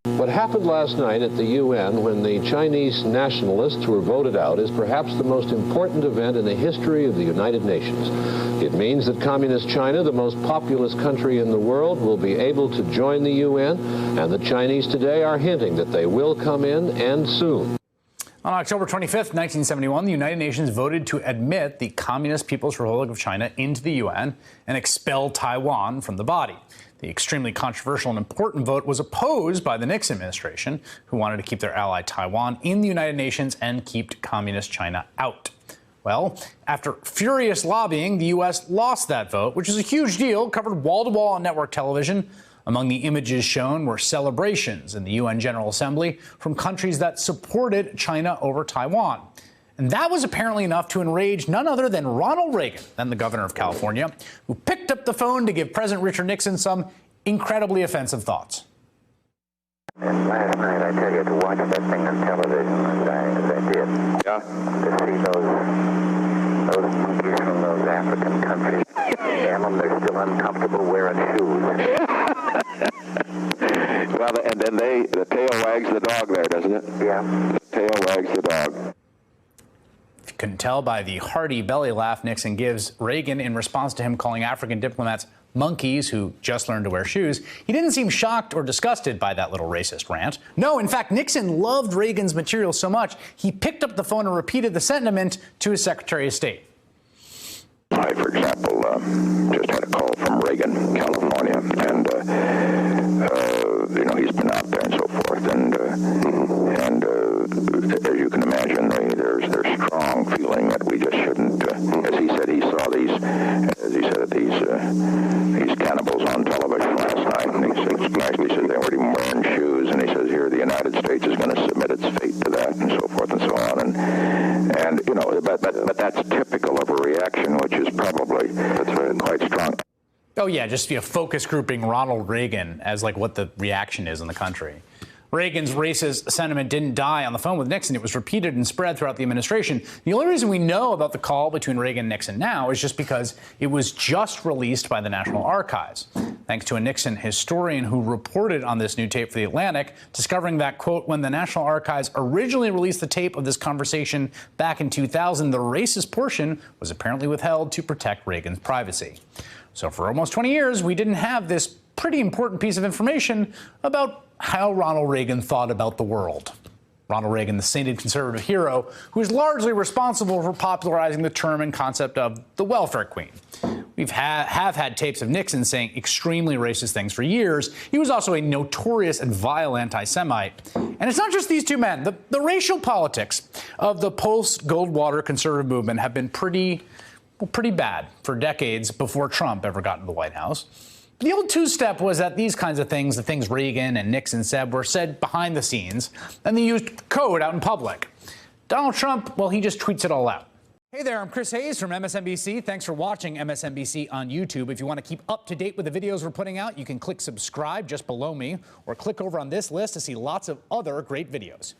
What happened last night at the UN when the Chinese nationalists were voted out is perhaps the most important event in the history of the United Nations. It means that Communist China, the most populous country in the world, will be able to join the UN, and the Chinese today are hinting that they will come in, and soon. On October 25th, 1971, the United Nations voted to admit the Communist People's Republic of China into the UN and expel Taiwan from the body. The extremely controversial and important vote was opposed by the Nixon administration, who wanted to keep their ally Taiwan in the United Nations and keep Communist China out. Well, after furious lobbying, the U.S. lost that vote, which is a huge deal, covered wall-to-wall on network television. Among the images shown were celebrations in the UN General Assembly from countries that supported China over Taiwan. And that was apparently enough to enrage none other than Ronald Reagan, then the governor of California, who picked up the phone to give President Richard Nixon some incredibly offensive thoughts. And last night, I tell you, to watch that thing on television, as I did, to see those monkeys from those African countries, damn them, they're still uncomfortable wearing shoes. Well, and then the tail wags the dog there, doesn't it? Yeah. The tail wags the dog. If you couldn't tell by the hearty belly laugh Nixon gives Reagan in response to him calling African diplomats monkeys who just learned to wear shoes, he didn't seem shocked or disgusted by that little racist rant. No, in fact, Nixon loved Reagan's material so much, he picked up the phone and repeated the sentiment to his Secretary of State. I, for example, just had a call from Reagan, California, and he's been out there and so forth, and as you can imagine, there's strong feeling that we just shouldn't. As he said, he saw these cannibals on television last night, and he said they weren't even wearing shoes, and he says here the United States is going to submit its fate to that, and so forth and so on, but that's typical of a reaction which is probably quite strong. Oh, yeah, just focus grouping Ronald Reagan as like what the reaction is in the country. Reagan's racist sentiment didn't die on the phone with Nixon. It was repeated and spread throughout the administration. The only reason we know about the call between Reagan and Nixon now is just because it was just released by the National Archives. Thanks to a Nixon historian who reported on this new tape for The Atlantic, discovering that, quote, when the National Archives originally released the tape of this conversation back in 2000, the racist portion was apparently withheld to protect Reagan's privacy. So for almost 20 years, we didn't have this pretty important piece of information about how Ronald Reagan thought about the world. Ronald Reagan, the sainted conservative hero, who is largely responsible for popularizing the term and concept of the welfare queen. We've have had tapes of Nixon saying extremely racist things for years. He was also a notorious and vile anti-Semite. And it's not just these two men. The racial politics of the post-Goldwater conservative movement have been pretty bad for decades before Trump ever got into the White House. The old two-step was that these kinds of things, the things Reagan and Nixon said, were said behind the scenes, and they used code out in public. Donald Trump, well, he just tweets it all out. Hey there, I'm Chris Hayes from MSNBC. Thanks for watching MSNBC on YouTube. If you want to keep up to date with the videos we're putting out, you can click subscribe just below me, or click over on this list to see lots of other great videos.